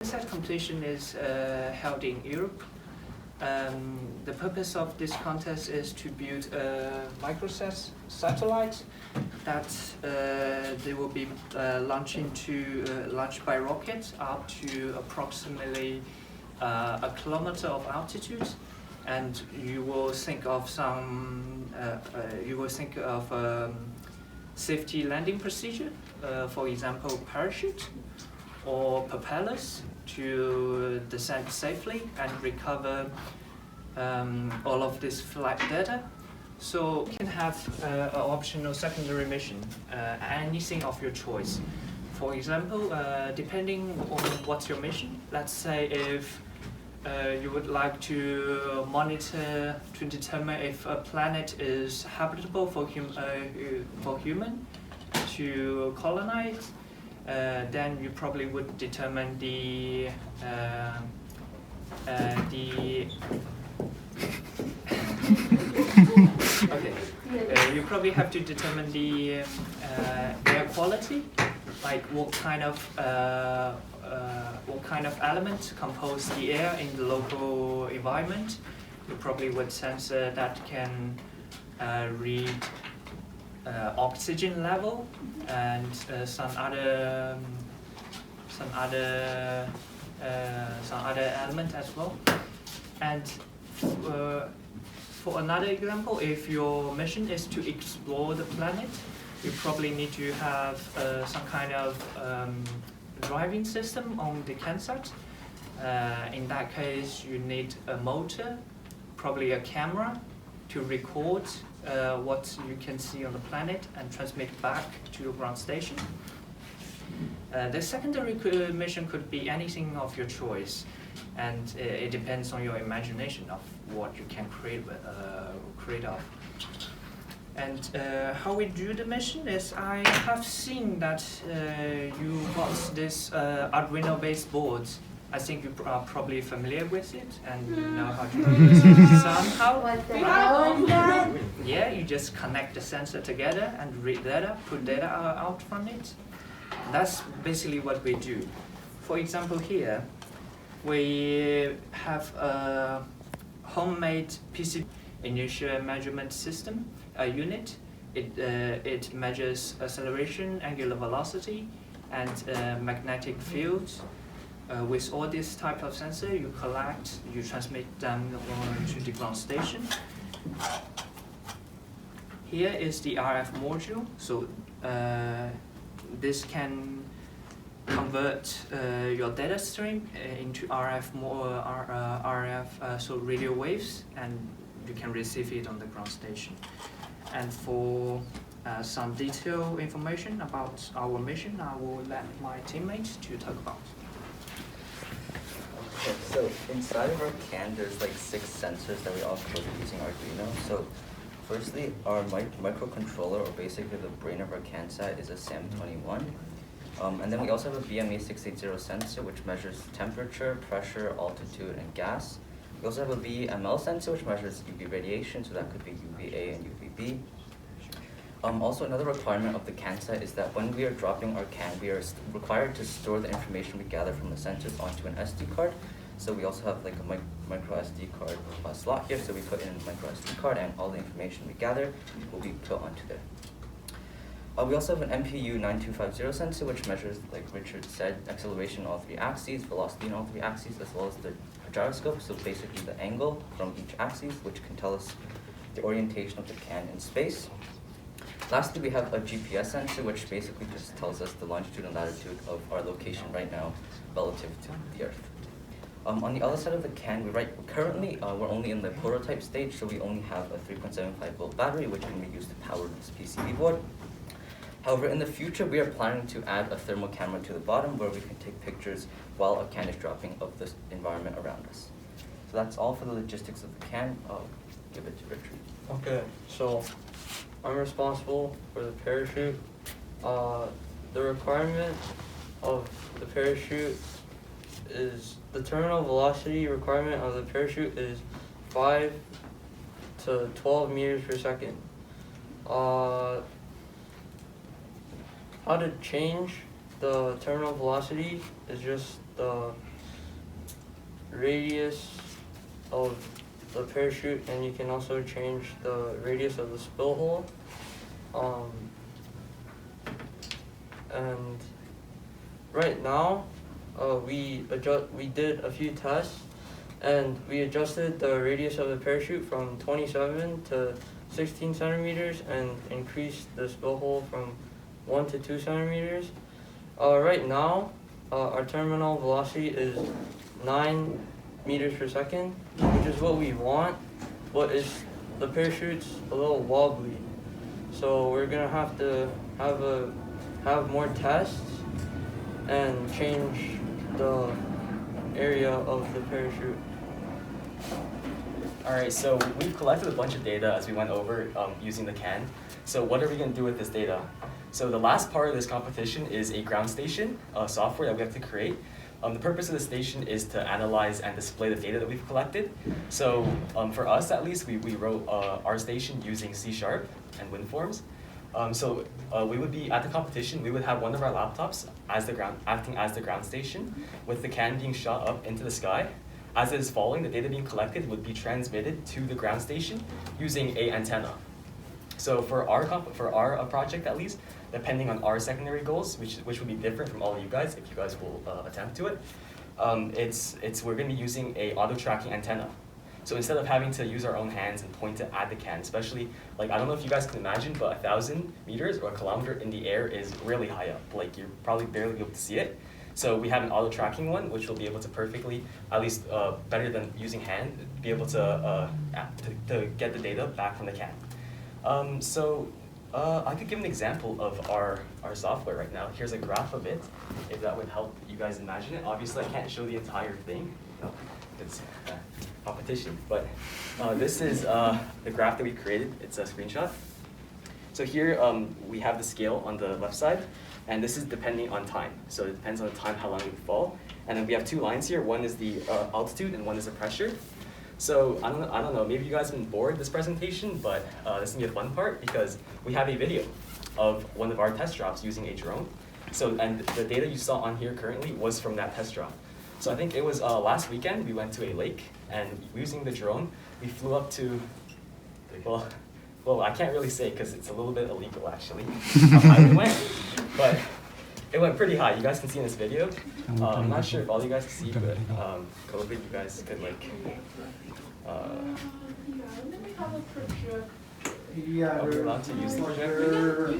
Set competition is held in Europe. The purpose of this contest is to build a microsat satellite that they will be launched by rocket up to approximately a kilometer of altitude, and you will think of safety landing procedure, for example, parachute or propellers to descend safely and recover all of this flight data. So you can have an optional secondary mission, anything of your choice. For example, depending on what's your mission, let's say if you would like to monitor to determine if a planet is habitable for human to colonize, then you probably would determine you probably have to determine the air quality, like what kind of elements compose the air in the local environment. You probably would sensor that can read oxygen level and some other element as well. And for another example, if your mission is to explore the planet, you probably need to have some kind of driving system on the CanSat. In that case, you need a motor, probably a camera, to record what you can see on the planet and transmit back to your ground station. The secondary mission could be anything of your choice, and it depends on your imagination of what you can create of. And how we do the mission is, I have seen that you got this Arduino-based board. I think you are probably familiar with it and know how to use it somehow. Yeah, you just connect the sensor together and read data, put data out from it. That's basically what we do. For example, here we have a homemade PCB inertial measurement system, a unit. It measures acceleration, angular velocity, and magnetic fields. With all this type of sensor, you collect, you transmit them to the ground station. Here is the RF module. So this can convert your data stream into so radio waves, and you can receive it on the ground station. And for some detailed information about our mission, I will let my teammates to talk about. Okay, so inside of our CAN, there's like 6 sensors that we all coded using Arduino. So firstly, our microcontroller, or basically the brain of our CANSat, is a SAM21. And then we also have a BME680 sensor, which measures temperature, pressure, altitude, and gas. We also have a VML sensor, which measures UV radiation, so that could be UVA and UVB. Also, another requirement of the CANSat is that when we are dropping our CAN, we are required to store the information we gather from the sensors onto an SD card. So we also have like a micro SD card slot here, so we put in a micro SD card and all the information we gather will be put onto there. We also have an MPU 9250 sensor, which measures, like Richard said, acceleration on all 3 axes, velocity on all 3 axes, as well as the gyroscope, so basically the angle from each axis, which can tell us the orientation of the CAN in space. Lastly, we have a GPS sensor, which basically just tells us the longitude and latitude of our location right now relative to the Earth. On the other side of the CAN, currently we're only in the prototype stage, so we only have a 3.75 volt battery, which can be used to power this PCB board. However, in the future, we are planning to add a thermal camera to the bottom where we can take pictures while a CAN is dropping of the environment around us. So that's all for the logistics of the CAN. I'll give it to Richard. Okay, so I'm responsible for the parachute. The requirement of the parachute is, the terminal velocity requirement of the parachute is 5 to 12 meters per second. How to change the terminal velocity is just the radius of the parachute, and you can also change the radius of the spill hole. And right now, we did a few tests, and we adjusted the radius of the parachute from 27 to 16 centimeters and increased the spill hole from 1 to 2 centimeters. Right now, our terminal velocity is 9 meters per second, which is what we want, but the parachute's a little wobbly. So we're gonna have to have more tests and change the area of the parachute. Alright, so we've collected a bunch of data as we went over using the CAN. So what are we going to do with this data? So the last part of this competition is a ground station software that we have to create. The purpose of the station is to analyze and display the data that we've collected. So for us at least, we wrote our station using C# and WinForms. We would be at the competition, we would have one of our laptops acting as the ground station, with the CAN being shot up into the sky. As it is falling, the data being collected would be transmitted to the ground station using an antenna. So for our project at least, depending on our secondary goals, which would be different from all of you guys if you guys will attempt to it, we're going to be using a auto tracking antenna. So instead of having to use our own hands and point it at the CAN, especially, like, I don't know if you guys can imagine, but 1,000 meters or a kilometer in the air is really high up. Like, you're probably barely able to see it. So we have an auto tracking one, which will be able to perfectly, at least better than using hand, be able to get the data back from the CAN. I could give an example of our software right now. Here's a graph of it, if that would help you guys imagine it. Obviously, I can't show the entire thing. It's competition, but this is the graph that we created. It's a screenshot. So here we have the scale on the left side, and this is depending on time. So it depends on the time how long it would fall. And then we have two lines here. One is the altitude and one is the pressure. So I don't know, maybe you guys have been bored this presentation, but this is gonna be a fun part because we have a video of one of our test drops using a drone. And the data you saw on here currently was from that test drop. So I think it was last weekend we went to a lake, and using the drone, we flew up to, well, I can't really say because it's a little bit illegal actually, how high we went, but it went pretty high. You guys can see in this video. I'm not sure if all you guys can see, but COVID, you guys could like, Yeah, are we allowed to use the projector?